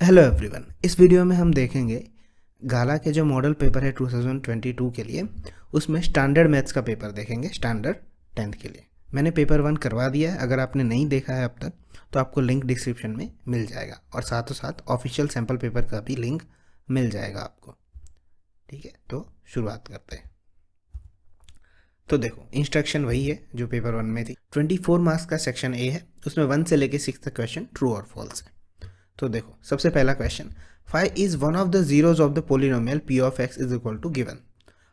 Hello everyone, इस video में हम देखेंगे गाला के जो मॉडल पेपर है 2022 के लिए, उसमें स्टैंडर्ड मैथ्स का पेपर देखेंगे स्टैंडर्ड 10th के लिए। मैंने पेपर 1 करवा दिया है, अगर आपने नहीं देखा है अब तक तो आपको लिंक डिस्क्रिप्शन में मिल जाएगा और साथों साथ ऑफिशियल सैम्पल पेपर का भी लिंक मिल जाएगा आपको। ठीक है, तो शुरुआत करते हैं। तो देखो, इंस्ट्रक्शन वही है जो पेपर 1 में थी। 24 मार्क्स का सेक्शन ए है, उसमें 1 से लेके 6 तक क्वेश्चन ट्रू और फॉल्स है। तो देखो, सबसे पहला question, 5 is one of the zeros of the polynomial p of x is equal to given.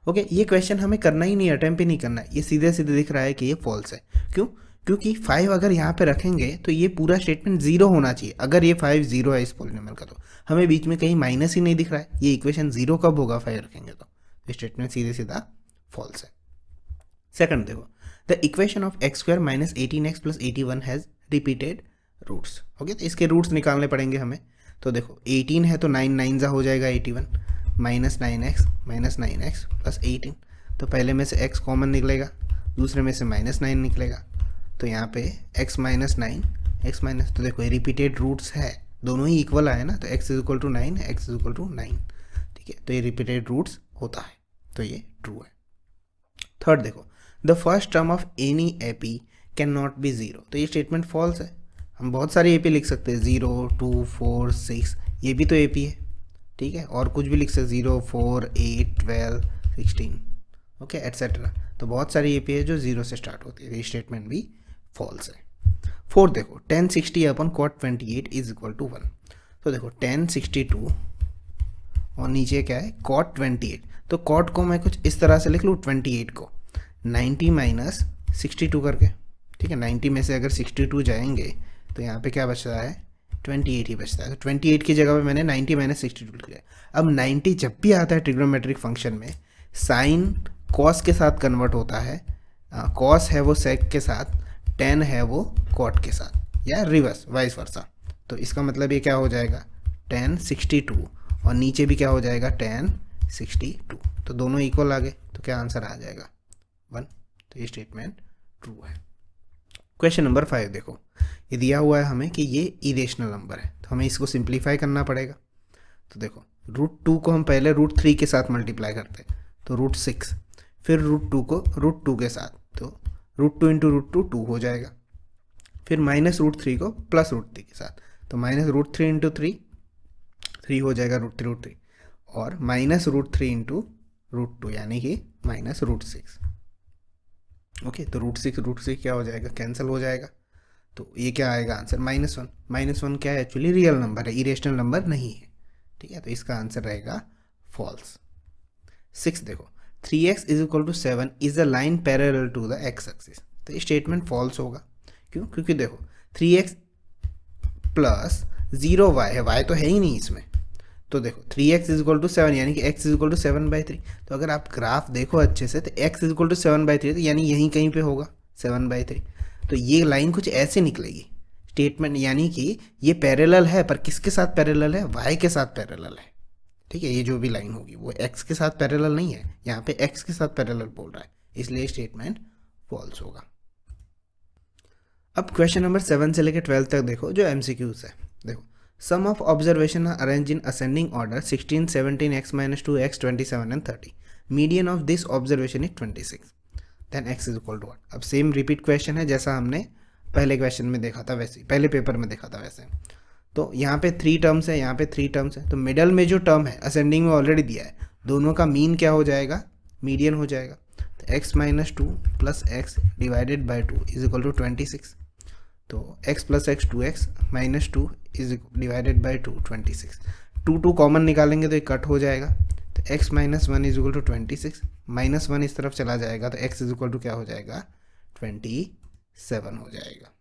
Okay, ये क्वेश्चन हमें करना ही नहीं, अटेम्प्ट ही नहीं करना है, ये सीधे सीधे दिख रहा है कि ये फॉल्स है। क्यों? क्योंकि 5 अगर यहाँ पे रखेंगे तो ये पूरा स्टेटमेंट जीरो होना चाहिए। अगर ये 5 जीरो है इस पोलिनोमियल का, तो हमें बीच में कहीं माइनस ही नहीं दिख रहा है। ये इक्वेशन जीरो कब होगा? 5 रखेंगे तो स्टेटमेंट सीधे सीधा फॉल्स है। सेकंड देखो, the equation of x square minus 18x plus 81 has repeated roots. Okay, तो इसके रूट्स निकालने पड़ेंगे हमें। तो देखो, 18 है तो 9 9 जा हो जाएगा 81, माइनस 9x प्लस 18। तो पहले में से x कॉमन निकलेगा, दूसरे में से -9 निकलेगा। तो यहाँ पे x माइनस 9 एक्स माइनस, तो देखो ये रिपीटेड रूट्स है, दोनों ही इक्वल आए ना, तो x is equal to 9, x is equal to 9। ठीक है, तो ये रिपीटेड रूट्स होता है, तो ये ट्रू है। थर्ड देखो, the first term of any AP can not be zero. तो ये स्टेटमेंट फॉल्स है। हम बहुत सारे एपी लिख सकते हैं, 0 2 4 6, ये भी तो एपी है। ठीक है, और कुछ भी लिख सकते, 0 4 8 12 16, ओके एट्सेट्रा। तो बहुत सारी एपी है जो 0 से स्टार्ट होती है, ये स्टेटमेंट भी फॉल्स है। फोर्थ देखो, 1060 upon cot 28 is equal to 1। तो देखो 1062 और नीचे क्या है, कॉट 28। तो कॉट को मैं कुछ इस तरह से लिख लूँ, 28 को 90 माइनस 62 करके। ठीक है, 90 में से अगर 62 जाएंगे तो यहाँ पे क्या बचता है, 28 ही बचता है। तो 28 की जगह पे मैंने 90 माइनस 62 लिख लिया। अब 90 जब भी आता है ट्रिग्नोमेट्रिक फंक्शन में, साइन कॉस के साथ कन्वर्ट होता है। कॉस है वो सेक के साथ, टेन है वो कॉट के साथ, या रिवर्स वाइस वर्सा। तो इसका मतलब ये क्या हो जाएगा, 1062, और नीचे भी क्या हो जाएगा, 1062। तो दोनों इक्वल आ गए, तो क्या आंसर आ जाएगा, 1। तो ये स्टेटमेंट ट्रू है। क्वेश्चन नंबर 5 देखो, ये दिया हुआ है हमें कि ये इरेशनल नंबर है, तो हमें इसको सिंप्लीफाई करना पड़ेगा। तो देखो, √2 को हम पहले √3 के साथ मल्टीप्लाई करते हैं, तो √6, फिर √2 को √2 के साथ, तो √2 इंटू √2 2 हो जाएगा। फिर माइनस √3 को प्लस √3 के साथ, तो माइनस √3 इंटू 3 हो जाएगा √3, और माइनस √3 इंटू √2 यानी कि माइनस √6। ओके, तो √6 क्या हो जाएगा, कैंसिल हो जाएगा। तो ये क्या आएगा आंसर, -1। -1 क्या है, एक्चुअली रियल नंबर है, इरेशनल नंबर नहीं है। ठीक है, तो इसका आंसर रहेगा फॉल्स। 6 देखो, 3x is equal to 7 is a line parallel to the x axis. तो ये स्टेटमेंट फॉल्स होगा। क्यों? क्योंकि देखो 3x प्लस 0y है, y तो है ही नहीं इसमें। तो देखो 3x इज इक्वल टू 7 यानी कि x इज इक्वल टू 7/3। तो अगर आप ग्राफ देखो अच्छे से, तो x इज इक्वल टू 7/3, तो यानी यहीं कहीं पे होगा 7/3। तो ये लाइन कुछ ऐसे निकलेगी स्टेटमेंट, यानी कि ये पैरेलल है, पर किसके साथ पैरेलल है, y के साथ पैरेलल है। ठीक है, ये जो भी लाइन होगी वो x के साथ पैरेलल नहीं है, यहाँ पे x के साथ पैरेलल बोल रहा है, इसलिए स्टेटमेंट फॉल्स होगा। अब क्वेश्चन नंबर 7 से लेकर 12 तक देखो, जो MCQs है। देखो, sum of observation are arrange in ascending order 16 17 x minus 2 x 27 and 30। Median of this observation is 26, then x is equal to 1। अब सेम रिपीट क्वेश्चन है जैसा हमने पहले क्वेश्चन में देखा था, वैसे पहले पेपर में देखा था वैसे। तो यहाँ पे 3 टर्म्स है, यहाँ पे 3 टर्म्स है, तो मिडल में जो टर्म है असेंडिंग में ऑलरेडी दिया है, दोनों का मीन क्या हो जाएगा, मीडियन हो जाएगा। तो x minus 2 plus x divided by 2 is equal to 26। तो x plus x 2x minus 2 is divided by 2 26। 2 common निकालेंगे तो ये कट हो जाएगा। तो x minus 1 is equal to 26, -1 इस तरफ चला जाएगा, तो x इज इक्वल टू क्या हो जाएगा, 27 हो जाएगा।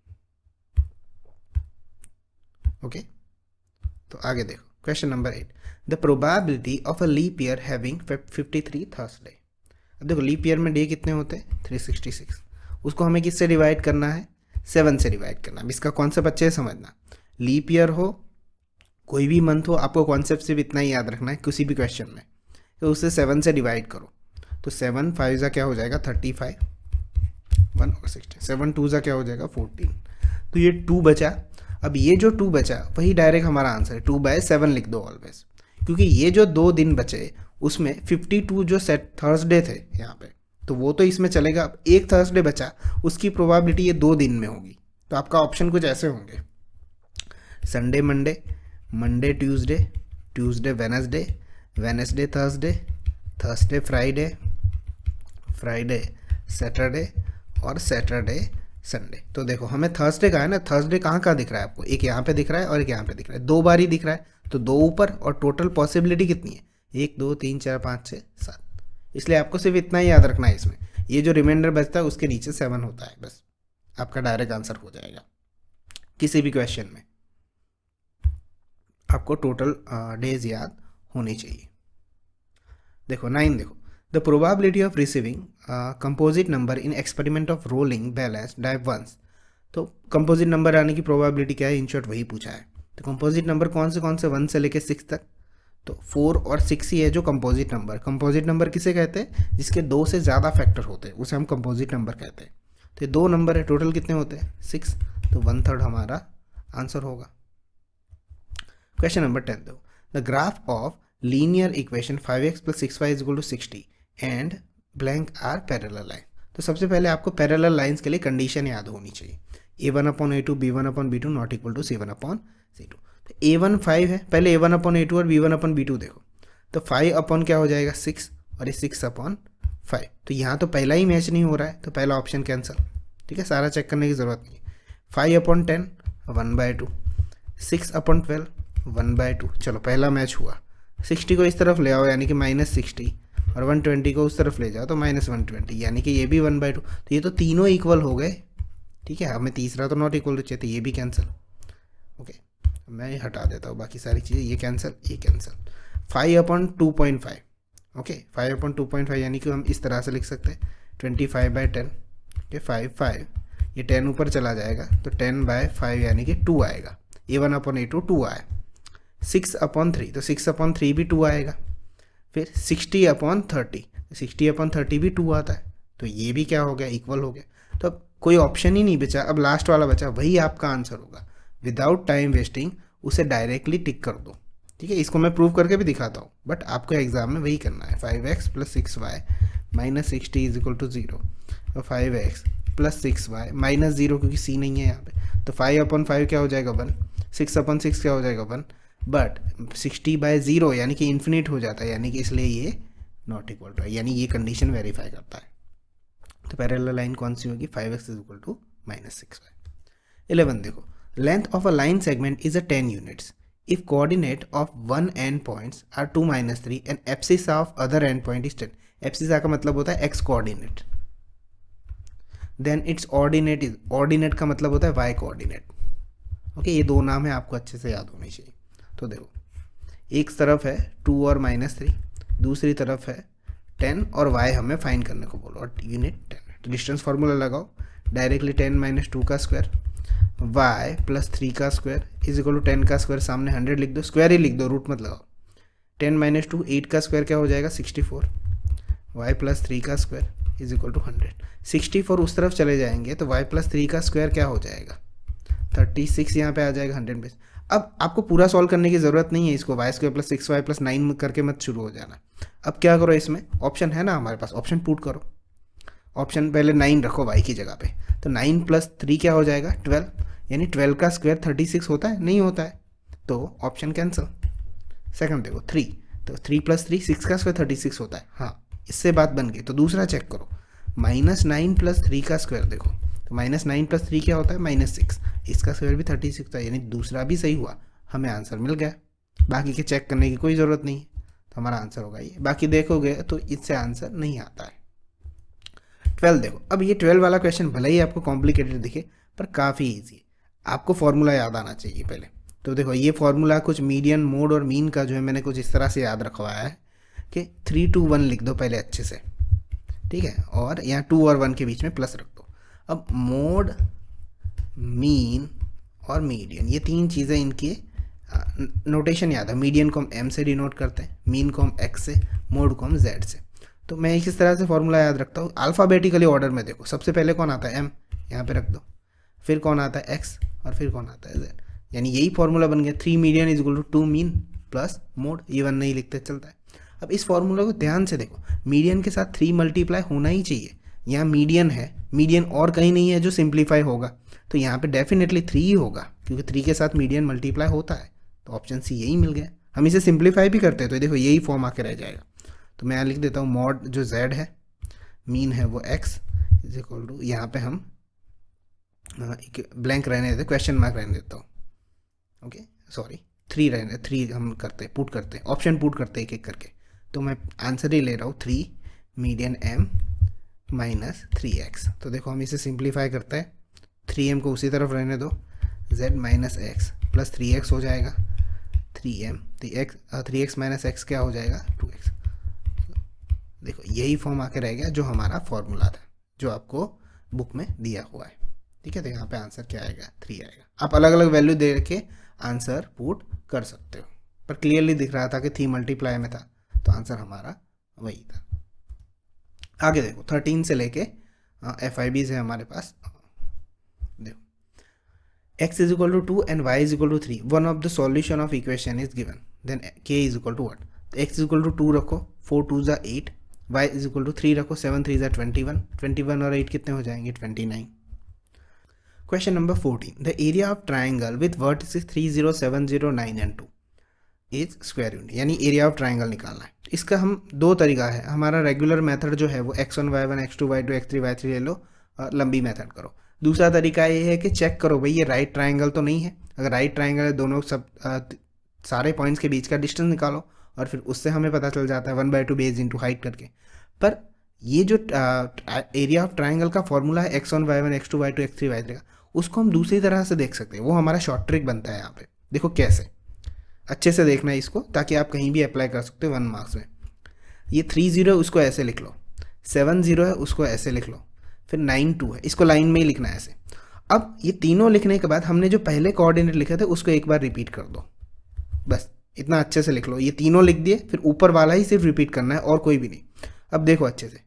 ओके, तो आगे देखो question number 8, the probability of a leap year having 53 Thursday. अब देखो लीप ईयर में डे कितने होते हैं, 366। उसको हमें किससे डिवाइड करना है, 7 से डिवाइड करना। अब इसका कॉन्सेप्ट अच्छे से समझना, लीप ईयर हो कोई भी मंथ हो, आपको कॉन्सेप्ट सिर्फ इतना ही याद रखना है किसी भी क्वेश्चन में, तो उसे 7 से डिवाइड करो। तो 7 5 क्या हो जाएगा, 35, 1 और 16, 7 2 क्या हो जाएगा, 14। तो ये 2 बचा। अब ये जो 2 बचा वही डायरेक्ट हमारा आंसर है, 2/7 लिख दो ऑलवेज, क्योंकि ये जो 2 दिन बचे उसमें 52 जो सेट थर्सडे थे यहाँ पे, तो वो तो इसमें चलेगा। अब एक थर्सडे बचा, उसकी प्रोबेबिलिटी ये 2 दिन में होगी, तो आपका ऑप्शन कुछ ऐसे होंगे: Sunday Monday, Monday Tuesday, Tuesday Wednesday, Wednesday Thursday, Thursday Friday, Friday Saturday और सैटरडे संडे। तो देखो हमें थर्सडे का है ना, थर्सडे कहाँ कहाँ दिख रहा है आपको, एक यहाँ पे दिख रहा है और एक यहाँ पे दिख रहा है, 2 बार ही दिख रहा है, तो 2 ऊपर, और टोटल पॉसिबिलिटी कितनी है, 1 2 3 4 5 6 7, इसलिए आपको सिर्फ इतना ही याद रखना है इसमें, ये जो रिमाइंडर बचता है उसके नीचे 7 होता है, बस आपका डायरेक्ट आंसर हो जाएगा किसी भी क्वेश्चन में। आपको टोटल डेज याद होनी चाहिए। देखो 9, देखो the probability of receiving composite number in experiment of rolling balance die once. तो कंपोजिट नंबर आने की प्रोबेबिलिटी क्या है, इन शॉर्ट वही पूछा है। तो कंपोजिट नंबर कौन से 1 से लेकर 6 तक, तो 4 और 6 ही है जो कंपोजिट नंबर। कंपोजिट नंबर किसे कहते हैं, जिसके 2 से ज़्यादा फैक्टर होते हैं उसे हम कंपोजिट नंबर कहते हैं। तो ये 2 नंबर है, टोटल कितने होते हैं 6, तो 1/3 हमारा आंसर होगा। क्वेश्चन नंबर 10 दो, the graph of linear equation 5x + 6y = 60 and blank are parallel line. तो सबसे पहले आपको पैरेलल लाइंस के लिए कंडीशन याद होनी चाहिए, a1/a2 b1/b2 not equal to c1/c2। तो a1 5 है, पहले a1/a2 और b1/b2 देखो, तो 5 क्या हो जाएगा 6 और ये 6/5। तो यहाँ तो पहला ही मैच नहीं हो रहा है, तो पहला ऑप्शन कैंसिल, ठीक है, सारा चेक करने की ज़रूरत नहीं। 5/10 1/2, 6/12 1/2, चलो पहला मैच हुआ। 60 को इस तरफ ले आओ यानी कि -60, और 120 को उस तरफ ले जाओ तो -120, यानी कि ये भी 1/2। तो ये तो तीनों इक्वल हो गए, ठीक है, हमें तीसरा तो नॉट इक्वल चाहिए, तो ये भी कैंसिल। ओके, मैं हटा देता हूँ बाकी सारी चीज़ें, ये कैंसिल, ये कैंसिल। 5/2.5, ओके 5/2.5 यानी कि हम इस तरह से लिख सकते हैं 25/10, ओके 5 ये 10 ऊपर चला जाएगा तो 10/5 यानी कि 2 आएगा। a1/a2 2 आया। 6/3 तो 6/3 भी 2 आएगा। फिर 60/30, 60/30 भी 2 आता है, तो ये भी क्या हो गया, इक्वल हो गया। तो अब कोई ऑप्शन ही नहीं बचा, अब लास्ट वाला बचा, वही आपका आंसर होगा। विदाउट टाइम वेस्टिंग उसे डायरेक्टली टिक कर दो, ठीक है। इसको मैं प्रूव करके भी दिखाता हूँ, बट आपको एग्जाम में वही करना है। 5x + 6y - 60 = 0, और 5x + 6y - 0 क्योंकि c नहीं है यहाँ पे, तो 5/5 क्या हो जाएगा 1, 6/6 क्या हो जाएगा 1, बट 60/0 यानी कि इन्फिनिट हो जाता है, यानी कि इसलिए ये नॉट इक्वल टू है, यानी ये कंडीशन वेरीफाई करता है। तो पैरेलल लाइन कौन सी होगी, 5x = -6y। 11 देखो, length of a line segment is 10 units if coordinate of one end points are 2 - 3 and abscissa of other end point is 10। Abscissa का मतलब होता है x coordinate, then its ordinate is, ordinate का मतलब होता है y coordinate. Okay, ये 2 नाम है, आपको अच्छे से याद होने चाहिए। तो देखो, एक तरफ है 2 और -3, दूसरी तरफ है 10 और y हमें फाइंड करने को बोलो, और यूनिट 10 है। तो डिस्टेंस फार्मूला लगाओ डायरेक्टली, 10 - 2 का स्क्वायर y + 3 का स्क्वायर = 10 का स्क्वायर, सामने 100 लिख दो, स्क्वायर ही लिख दो, रूट मत लगाओ। 10 - 2 8 का स्क्वायर क्या हो जाएगा 64, y + 3 का स्क्वायर = 100। 64 उस तरफ चले जाएंगे तो y + 3 का स्क्वायर क्या हो जाएगा 36, यहाँ पे आ जाएगा 100 बेस। अब आपको पूरा सॉल्व करने की ज़रूरत नहीं है इसको, y² + 6y + 9 करके मत शुरू हो जाना। अब क्या करो, इसमें ऑप्शन है ना हमारे पास, ऑप्शन पुट करो। ऑप्शन पहले 9 रखो y की जगह पे, तो 9 + 3 क्या हो जाएगा 12, यानी 12 का स्क्वायर 36 होता है, नहीं होता है, तो ऑप्शन कैंसिल। सेकंड देखो 3, तो 3 + 3 6 का स्क्वायर 36 होता है, हाँ इससे बात बन गई। तो दूसरा चेक करो, -9 + 3 का स्क्वायर देखो, तो -9 + 3 क्या होता है -6, इसका स्क्वायर भी 36 होता है, यानी दूसरा भी सही हुआ, हमें आंसर मिल गया। बाकी के चेक करने की कोई ज़रूरत नहीं है, तो हमारा आंसर होगा ये। बाकी देखोगे तो इससे आंसर नहीं आता है। 12 देखो, अब ये 12 वाला क्वेश्चन भले ही आपको कॉम्प्लिकेटेड दिखे पर काफ़ी ईजी है, आपको फॉर्मूला याद आना चाहिए पहले। तो देखो, ये फॉर्मूला कुछ मीडियन, मोड और मीन का जो है मैंने कुछ इस तरह से याद रखवाया है कि 3 2 1 लिख दो पहले अच्छे से, ठीक है, और यहाँ 2 और 1 के बीच में प्लस रख दो। अब मोड, मीन और मीडियन, ये 3 चीज़ें इनकी नोटेशन याद है। मीडियन को हम m से डिनोट करते हैं, मीन को हम x से, मोड को हम z से। तो मैं इस तरह से फॉर्मूला याद रखता हूँ। अल्फ़ाबेटिकली ऑर्डर में देखो, सबसे पहले कौन आता है m, यहाँ पे रख दो, फिर कौन आता है x, और फिर कौन आता है z। यानी यही फॉर्मूला बन गया, 3 median is equal to 2 mean plus mode, ये 1 नहीं लिखते चलता है। अब इस फॉर्मूला को ध्यान से देखो, मीडियन के साथ 3 मल्टीप्लाई होना ही चाहिए, यहाँ मीडियन है, मीडियन और कहीं नहीं है जो सिंप्लीफाई होगा, तो यहाँ पे डेफिनेटली 3 ही होगा, क्योंकि 3 के साथ मीडियन मल्टीप्लाई होता है, तो ऑप्शन सी यही मिल गया। हम इसे सिंप्लीफाई भी करते हैं तो देखो यही फॉर्म आके रह जाएगा, तो मैं यहाँ लिख देता हूँ मॉड जो z है, मीन है वो x इज इक्वल टू, यहाँ पे हम ब्लैंक रहने देते, क्वेश्चन मार्क रहने देता हूँ, ओके सॉरी 3 रहने, 3 हम करते हैं, पुट करते हैं, ऑप्शन पुट करते हैं एक एक करके, तो मैं आंसर ही ले रहा हूँ 3 मीडियन m माइनस 3x। तो देखो हम इसे सिंप्लीफाई करते हैं, 3m को उसी तरफ रहने दो, z minus x plus 3x हो जाएगा, 3x माइनस एक्स क्या हो जाएगा 2x। देखो यही फॉर्म आके रह गया जो हमारा फॉर्मूला था, जो आपको बुक में दिया हुआ है, ठीक है। तो यहाँ पे आंसर क्या आएगा 3 आएगा। आप अलग अलग वैल्यू दे के आंसर पुट कर सकते हो, पर क्लियरली दिख रहा था कि 3 मल्टीप्लाई में था, तो आंसर हमारा वही था। आगे देखो 13 से लेके FIBs है हमारे पास। देखो x is equal to 2 and y is equal to 3, one of the solution of equation is given, then k is equal to what, x is equal to 2 रखो, 4 2 ज़ा 8, y इज इक्वल टू 3 रखो, 7 3 ज़ा 21, 21 और 8 कितने हो जाएंगे 29। Question number 14, the area of triangle with vertices 3 0 7 0 9 and 2 is square unit, यानी area of triangle निकालना है। इसका हम 2 तरीका है, हमारा रेगुलर मेथड जो है वो x1 y1 x2 y2 x3 y3 ले लो, लंबी मेथड करो। दूसरा तरीका ये है कि चेक करो भाई ये राइट ट्राइंगल तो नहीं है, अगर राइट ट्राइंगल है दोनों सब सारे पॉइंट्स के बीच का डिस्टेंस निकालो, और फिर उससे हमें पता चल जाता है 1/2 बेस इंटू हाइट करके। पर ये जो एरिया ऑफ ट्राइंगल का फॉर्मूला है x1 y1 x2 y2 x3 y3 का, उसको हम दूसरी तरह से देख सकते हैं, वो हमारा शॉर्ट ट्रिक बनता है यहाँ पे। देखो कैसे, अच्छे से देखना है इसको, ताकि आप कहीं भी अप्लाई कर सकते हो 1 मार्क्स में। ये 3 0 है उसको ऐसे लिख लो, 7 0 है उसको ऐसे लिख लो, फिर 9 2 है, इसको लाइन में ही लिखना है ऐसे। अब ये तीनों लिखने के बाद हमने जो पहले कोऑर्डिनेट लिखे थे उसको एक बार रिपीट कर दो, बस इतना अच्छे से लिख लो। ये तीनों लिख दिए, फिर ऊपर वाला ही सिर्फ रिपीट करना है और कोई भी नहीं। अब देखो अच्छे से,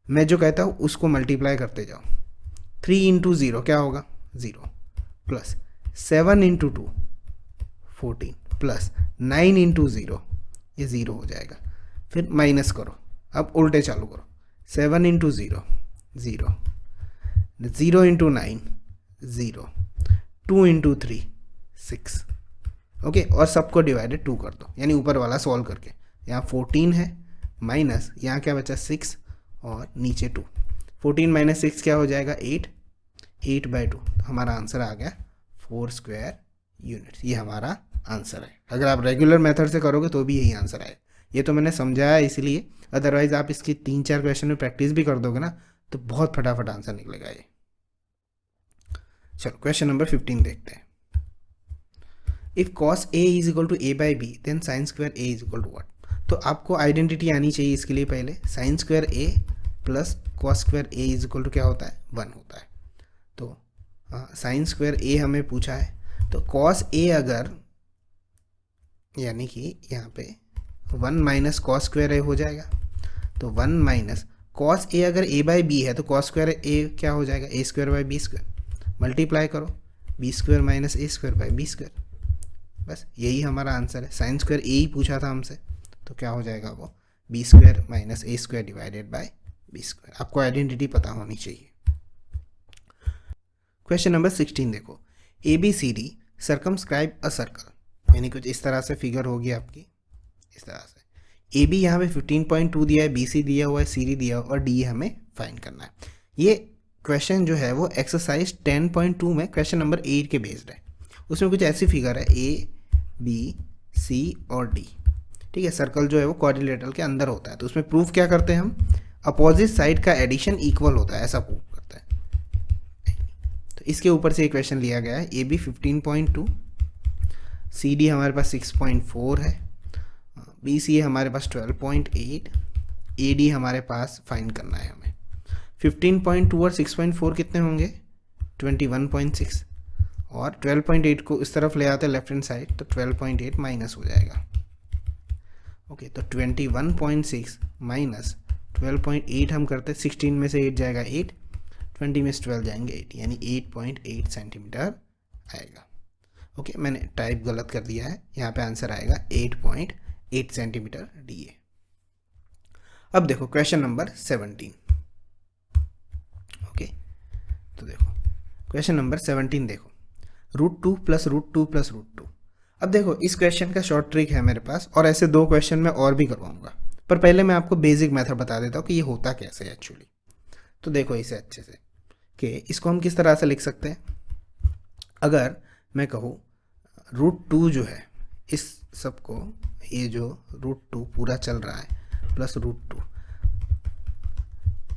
मैं जो कहता हूँ उसको मल्टीप्लाई करते जाओ, 3 इंटू 0 क्या होगा 0, प्लस 7 इंटू 2 14, प्लस 9 इंटू 0 ये 0 हो जाएगा, फिर माइनस करो, अब उल्टे चालू करो, 7 इंटू 0 0, 0 इंटू 9 0, 2 इंटू 3 6, ओके, और सबको डिवाइडेड 2 कर दो, यानी ऊपर वाला सॉल्व करके। यहाँ 14 है माइनस यहाँ क्या बचा 6 और नीचे 2, 14 माइनस 6 क्या हो जाएगा 8, 8/2, तो हमारा आंसर आ गया 4 स्क्वायर यूनिट्स। ये हमारा आंसर है। अगर आप रेगुलर मेथड से करोगे तो भी यही आंसर आएगा। ये तो मैंने समझाया इसलिए, अदरवाइज आप इसकी 3-4 क्वेश्चन में प्रैक्टिस भी कर दोगे ना तो बहुत फटाफट आंसर निकलेगा ये। चलो क्वेश्चन नंबर 15 देखते हैं। If cos a is equal to a by b then sine square a is equal to what. तो आपको आइडेंटिटी आनी चाहिए इसके लिए। पहले sine square a plus cos square a is equal to क्या होता है 1 होता है। तो साइन स्क्वायर a हमें पूछा है, तो कॉस a अगर यानी कि यहाँ पे 1 माइनस कॉस स्क्वायर a हो जाएगा, तो 1 माइनस कॉस a अगर a बाई बी है तो कॉस स्क्वायर a क्या हो जाएगा a square by B square, multiply करो B square minus a square by B square, बस यही हमारा आंसर है। साइन स्क्वायर a ही पूछा था हमसे, तो क्या हो जाएगा वो b square minus a square divided by B square. आपको आइडेंटिटी पता होनी चाहिए। क्वेश्चन नंबर 16 देखो, A B C D circumscribe a circle, यानी कुछ इस तरह से फिगर होगी आपकी, इस तरह से। ए बी यहाँ पे 15.2 दिया है, बी सी दिया हुआ है, सी डी दिया हुआ है और डी हमें फाइंड करना है। ये क्वेश्चन जो है वो एक्सरसाइज 10.2 में क्वेश्चन नंबर 8 के बेस्ड है। उसमें कुछ ऐसी फिगर है ए बी सी और डी, ठीक है। सर्कल जो है वो क्वाड्रिलेटरल के अंदर होता है, तो उसमें प्रूफ क्या करते हैं हम, अपोजिट साइड का एडिशन इक्वल होता है, ऐसा प्रूफ करते हैं। तो इसके ऊपर से एक क्वेश्चन लिया गया है। ए बी 15.2, सी डी हमारे पास 6.4 है, बी सी हमारे पास 12.8, ए डी हमारे पास फाइंड करना है हमें। 15.2 और 6.4 कितने होंगे 21.6, और 12.8 को इस तरफ ले आते हैं लेफ्ट हैंड साइड, तो 12.8 माइनस हो जाएगा। ओके, तो 21.6 माइनस 12.8 हम करते हैं, 16 में से 8 जाएगा 8, 20 में से 12 जाएंगे 8, यानी 8.8 सेंटीमीटर आएगा। ओके, मैंने टाइप गलत कर दिया है, यहाँ पे आंसर आएगा 8.8 सेंटीमीटर DA। अब देखो क्वेश्चन नंबर 17। ओके, तो देखो क्वेश्चन नंबर 17 देखो, √2 प्लस √2 प्लस √2। अब देखो इस क्वेश्चन का शॉर्ट ट्रिक है मेरे पास, और ऐसे 2 क्वेश्चन मैं और भी करवाऊंगा, पर पहले मैं आपको बेसिक मेथड बता देता हूँ कि ये होता कैसे है एक्चुअली। तो देखो इसे अच्छे से कि इसको हम किस तरह से लिख सकते हैं। अगर मैं कहूँ √2 जो है, इस सबको, ये जो √2 पूरा चल रहा है प्लस √2,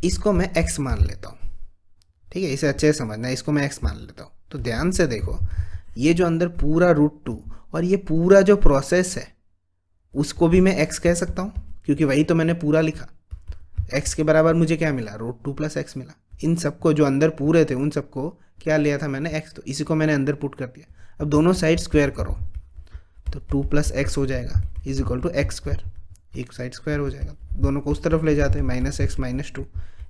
इसको मैं x मान लेता हूँ। ठीक है, इसे अच्छे से समझना, इसको मैं x मान लेता हूँ। तो ध्यान से देखो, ये जो अंदर पूरा √2 और ये पूरा जो प्रोसेस है उसको भी मैं x कह सकता हूँ, क्योंकि वही तो मैंने पूरा लिखा। x के बराबर मुझे क्या मिला, √2 प्लस x मिला। इन सबको जो अंदर पूरे थे उन सबको क्या लिया था मैंने, x, तो इसी को मैंने अंदर पुट कर दिया। अब दोनों साइड स्क्वायर करो तो 2 प्लस x हो जाएगा is equal to x square, एक साइड स्क्वायर हो जाएगा, दोनों को उस तरफ ले जाते हैं, -x - 2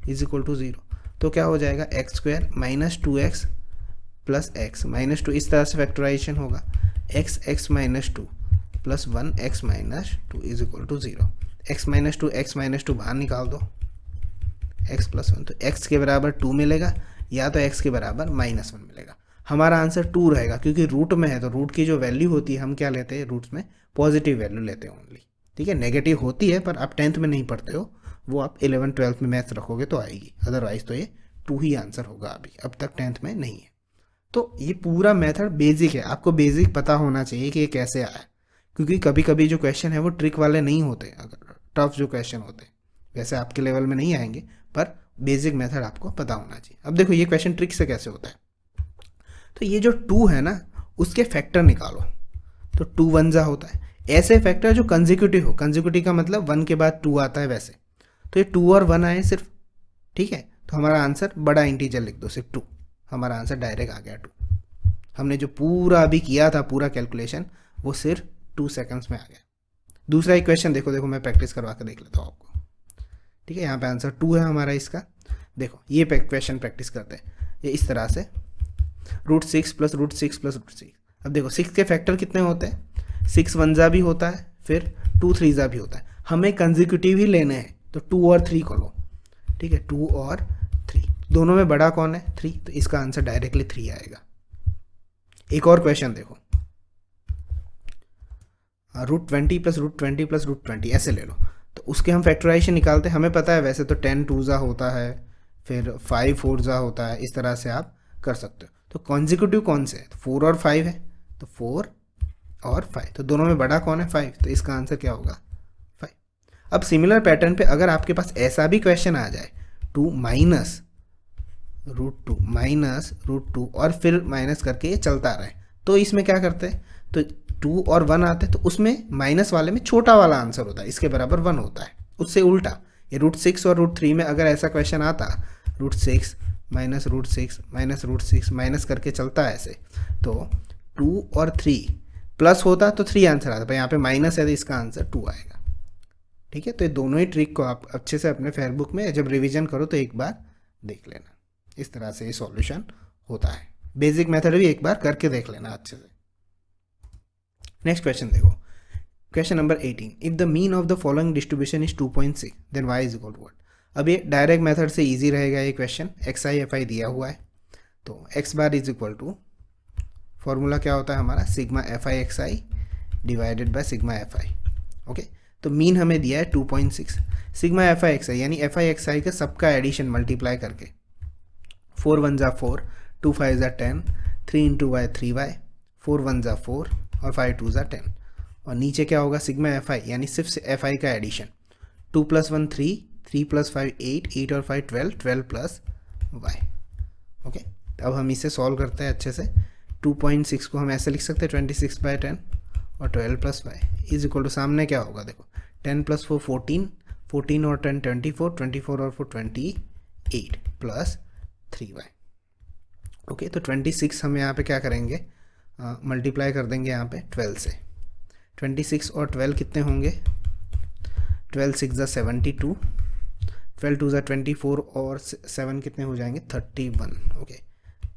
इज इक्वल टू 0। तो क्या हो जाएगा, x square minus 2x plus x minus 2, इस तरह से फैक्टराइजेशन होगा, x -2 plus 1x - 2 is equal to 0। x - 2 बाहर निकाल दो, x + 1, तो x के बराबर 2 मिलेगा, या तो x के बराबर -1 मिलेगा। हमारा आंसर 2 रहेगा, क्योंकि रूट में है तो रूट की जो वैल्यू होती है हम क्या लेते हैं, रूट्स में पॉजिटिव वैल्यू लेते हैं ओनली। ठीक है, नेगेटिव होती है पर आप 10th में नहीं पढ़ते हो, वो आप 11th 12th में मैथ्स रखोगे तो आएगी, अदरवाइज तो ये 2 ही आंसर होगा अभी, अब तक 10th में नहीं है। तो ये पूरा मेथड बेसिक है, आपको बेसिक पता होना चाहिए कि ये कैसे आया, क्योंकि कभी कभी जो क्वेश्चन है वो ट्रिक वाले नहीं होते, अगर टफ जो क्वेश्चन होते वैसे आपके लेवल में नहीं आएंगे, पर बेसिक मेथड आपको पता होना चाहिए। अब देखो ये क्वेश्चन ट्रिक से कैसे होता है, तो ये जो 2 है ना उसके फैक्टर निकालो, तो 2 1 जा होता है, ऐसे फैक्टर जो कंजिक्यूटिव हो, कंजिक्यूटिव का मतलब 1 के बाद 2 आता है वैसे, तो ये 2 और 1 आए सिर्फ। ठीक है, तो हमारा आंसर बड़ा इंटीजर लिख दो, सिर्फ 2, हमारा आंसर डायरेक्ट आ गया 2। हमने जो पूरा अभी किया था पूरा कैलकुलेशन वो सिर्फ 2 सेकंड्स में आ गया। दूसरा एक क्वेश्चन देखो, देखो मैं प्रैक्टिस करवा कर देख लेता हूँ आपको। ठीक है, यहाँ पे आंसर 2 है हमारा इसका। देखो ये क्वेश्चन प्रैक्टिस करते हैं, ये इस तरह से √6 प्लस √6 प्लस √6। अब देखो 6 के फैक्टर कितने होते हैं, 6 1 जा भी होता है, फिर 2 3 जा भी होता है, हमें कंजिक्यूटिव ही लेने हैं, तो 2 और 3 को लो। ठीक है, 2 और 3, दोनों में बड़ा कौन है, 3, तो इसका आंसर डायरेक्टली 3 आएगा। एक और क्वेश्चन देखो, √20 प्लस √20 प्लस √20 ऐसे ले लो, तो उसके हम फैक्टराइजेशन निकालते हैं, हमें पता है वैसे तो 10 2 जा होता है, फिर 5 4 जा होता है, इस तरह से आप कर सकते हो। तो कॉन्जिक्यूटिव कौन से है, तो 4 और 5 है, तो 4 और 5, तो दोनों में बड़ा कौन है, 5, तो इसका आंसर क्या होगा, 5। अब सिमिलर पैटर्न पे अगर आपके पास ऐसा भी क्वेश्चन आ जाए, 2 माइनस √2 और फिर माइनस करके ये चलता रहे, तो इसमें क्या करते हैं, तो 2 और 1 आते हैं, तो उसमें माइनस वाले में छोटा वाला आंसर होता है, इसके बराबर 1 होता है। उससे उल्टा ये √6 और √3 में अगर ऐसा क्वेश्चन आता, √6 माइनस √6 माइनस √6 माइनस करके चलता है ऐसे, तो 2 और 3 प्लस होता तो 3 आंसर आता, पर यहाँ पे माइनस है तो इसका आंसर 2 आएगा। ठीक है, तो ये दोनों ही ट्रिक को आप अच्छे से अपने फेयरबुक में जब रिवीजन करो तो एक बार देख लेना, इस तरह से ये सॉल्यूशन होता है। बेसिक मेथड भी एक बार करके देख लेना अच्छे से। नेक्स्ट क्वेश्चन देखो, question number 18, if the mean of the following distribution is 2.6 then y is equal to what. अब ये डायरेक्ट मेथड से इजी रहेगा ये क्वेश्चन, xi fi दिया हुआ है, तो x bar is equal to, formula क्या होता है हमारा, sigma fi xi divided by sigma fi। Okay, तो मीन हमें दिया है 2.6, सिग्मा fi xi यानी fi xi का सबका एडिशन मल्टीप्लाई करके, 4 1 जा 4, 2 5 जा 10, 3 इंटू वाई 3y, 4 1 जा 4 और 5 2 जा 10, और नीचे क्या होगा, सिग्मा fi यानी सिर्फ fi का एडिशन, 2 + 1 3, 3 + 5 8, 8 और 5 12, 12 प्लस y। ओके, अब हम इसे सॉल्व करते हैं अच्छे से। 2.6 को हम ऐसे लिख सकते हैं 26/10 और 12 plus y is equal to, सामने क्या होगा देखो, 10 + 4 14, 14 और 10 24, 24 और 4 28 प्लस 3y। ओके, तो 26 हम यहाँ पे क्या करेंगे, मल्टीप्लाई कर देंगे यहाँ पे 12 से, 26 और 12 कितने होंगे, 12 6 जा 72, 12 2 जा 24 और 7 कितने हो जाएंगे 31। ओके,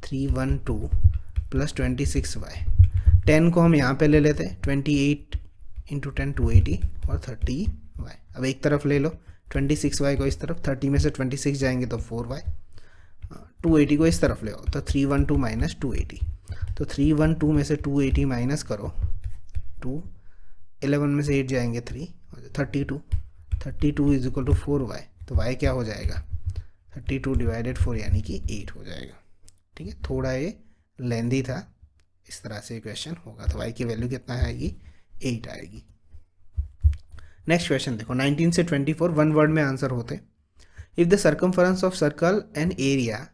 312 प्लस 26y, 10 को हम यहाँ पे ले लेते हैं, 28 इंटू 10 280 और 30y। अब एक तरफ ले लो 26y को इस तरफ, 30 में से 26 जाएंगे तो 4y, 280 को इस तरफ ले आओ तो 312 माइनस 280, तो 312 में से 280 माइनस करो 2, 11 में से 8 जाएंगे 3, 32 इज इक्वल टू 4y, तो y क्या हो जाएगा 32 डिवाइडेड 4 यानी कि 8 हो जाएगा। ठीक है, थोड़ा ये लेंदी था, इस तरह से क्वेश्चन होगा। तो y की वैल्यू कितना आएगी 8 आएगी। नेक्स्ट क्वेश्चन देखो 19 से 24 वन वर्ड में आंसर होते। If the circumference of circle and area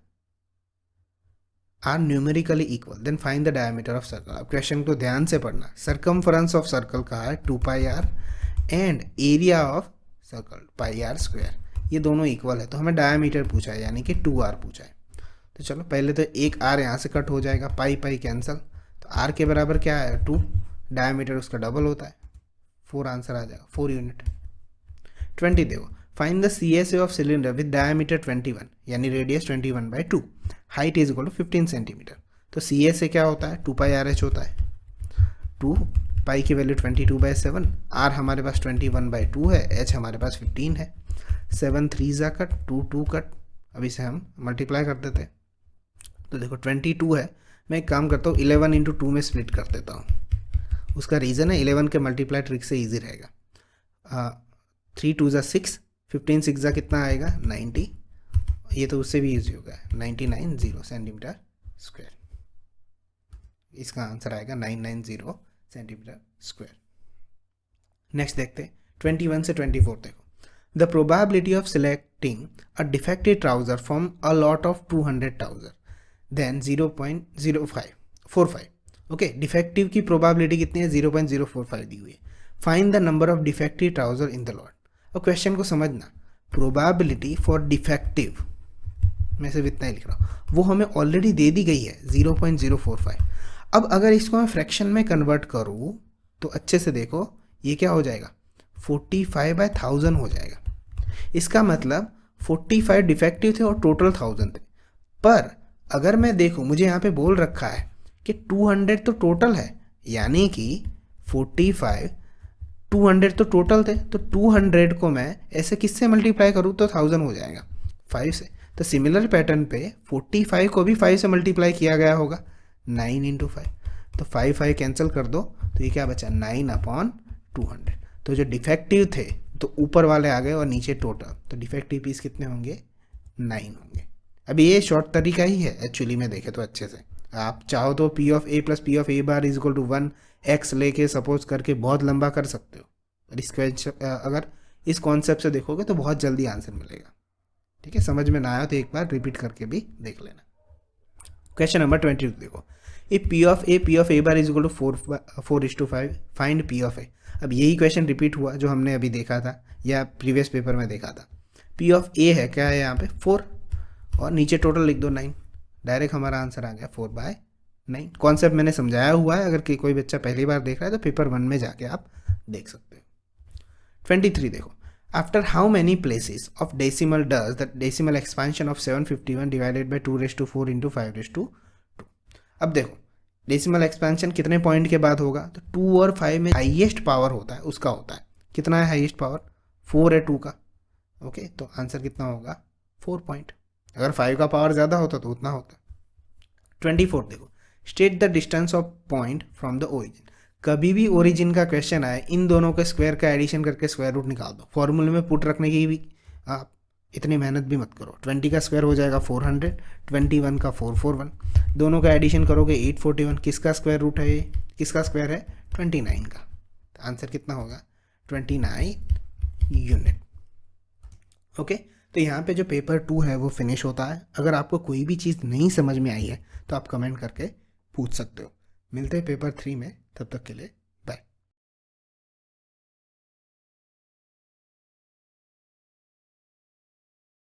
are numerically equal then find the diameter of circle. अब क्वेश्चन को ध्यान से पढ़ना। सर्कमफरेंस ऑफ सर्कल का है 2πr and area of circle πr square, ये दोनों इक्वल है, तो हमें डायमीटर पूछा है यानी कि 2r पूछा है। तो चलो पहले तो एक r यहाँ से कट हो जाएगा, पाई कैंसिल, तो r के बराबर क्या है 2, डायमीटर उसका डबल होता है 4, आंसर आ जाएगा 4 यूनिट। 20 देखो, find the CSA of cylinder with diameter 21 यानी radius 21/2, height is equal to 15 centimetre. तो CSA क्या होता है 2πRH होता है, 2 पाई की वैल्यू 22/7, r हमारे पास 21/2 है, h हमारे पास 15 है, 7 3 जा कट 2 2 कट, अब इसे हम मल्टीप्लाई कर देते हैं। तो देखो 22 है, मैं एक काम करता हूँ 11 इंटू 2 में स्प्लिट कर देता हूँ। उसका रीज़न है 11 के मल्टीप्लाई ट्रिक से ईजी रहेगा। 3 2 जा 6, 15 6 जा कितना आएगा 90, ये तो उससे भी ईजी होगा 990 सेंटीमीटर स्क्वायर, इसका आंसर आएगा 990 सेंटीमीटर स्क्वायर। नेक्स्ट देखते हैं 21 से 24 देखो। The probability of selecting a defective trouser from a lot of 200 trouser then 0.045। Okay, defective की प्रोबेबिलिटी कितनी है 0.045 दी हुई है। Find the number of defective trouser in the lot. और क्वेश्चन को समझना, प्रोबेबिलिटी फॉर डिफेक्टिव मैं सिर्फ इतना ही लिख रहा हूँ, वो हमें ऑलरेडी दे दी गई है 0.045। अब अगर इसको मैं फ्रैक्शन में कन्वर्ट करूँ तो अच्छे से देखो, ये क्या हो जाएगा 45/1000 हो जाएगा। इसका मतलब 45 डिफेक्टिव थे और टोटल 1000 थे। पर अगर मैं देखूँ, मुझे यहाँ पे बोल रखा है कि 200 तो टोटल है, यानी कि 45 200 तो टोटल थे, तो 200 को मैं ऐसे किससे मल्टीप्लाई करूँ तो 1000 हो जाएगा 5 से। तो सिमिलर पैटर्न पे 45 को भी 5 से मल्टीप्लाई किया गया होगा, 9 इंटू 5, तो 5 कैंसिल कर दो, तो ये क्या बचा 9/200। तो जो डिफेक्टिव थे तो ऊपर वाले आ गए और नीचे टोटल, तो डिफेक्टिव पीस कितने होंगे 9 होंगे। अभी ये शॉर्ट तरीका ही है एक्चुअली में देखे तो अच्छे से। आप चाहो तो P of A plus P of A bar is equal to 1x लेके सपोज करके बहुत लंबा कर सकते हो, और इसके अगर इस कॉन्सेप्ट से देखोगे तो बहुत जल्दी आंसर मिलेगा। ठीक है, समझ में ना आया तो एक बार रिपीट करके भी देख लेना। क्वेश्चन नंबर 22 देखो, if P of A bar is equal to 4:5 find P of A। अब यही क्वेश्चन रिपीट हुआ जो हमने अभी देखा था या प्रीवियस पेपर में देखा था। P ऑफ A है क्या है यहाँ पे 4, और नीचे टोटल लिख दो 9, डायरेक्ट हमारा आंसर आ गया 4/9। कॉन्सेप्ट मैंने समझाया हुआ है, अगर कोई बच्चा पहली बार देख रहा है तो पेपर 1 में जाके आप देख सकते हो। 23 देखो, after how many places of decimal does the decimal expansion of 751 divided by 2⁴ into 5⁵2। अब देखो डेसिमल एक्सपेंशन कितने पॉइंट के बाद होगा, तो 2 और 5 में हाईएस्ट पावर होता है उसका होता है, कितना है हाईएस्ट पावर 4 है 2 का। ओके, तो आंसर कितना होगा 4 पॉइंट। अगर 5 का पावर ज़्यादा होता तो उतना होता। 24 देखो, state the distance of point from the origin. कभी भी ओरिजिन का क्वेश्चन आए, इन दोनों के स्क्वायर का एडिशन करके स्क्वायर रूट निकाल दो। फॉर्मूले में पुट रखने की भी आप इतनी मेहनत भी मत करो। 20 का स्क्वायर हो जाएगा 400, 21 का 441, दोनों का एडिशन करोगे 841। किसका स्क्वायर रूट है ये, किसका स्क्वायर है 29 का, तो आंसर कितना होगा 29 यूनिट। ओके, तो यहाँ पे जो पेपर 2 है वो फिनिश होता है। अगर आपको कोई भी चीज़ नहीं समझ में आई है तो आप कमेंट करके पूछ सकते हो। मिलते हैं पेपर 3 में, तब तक के लिए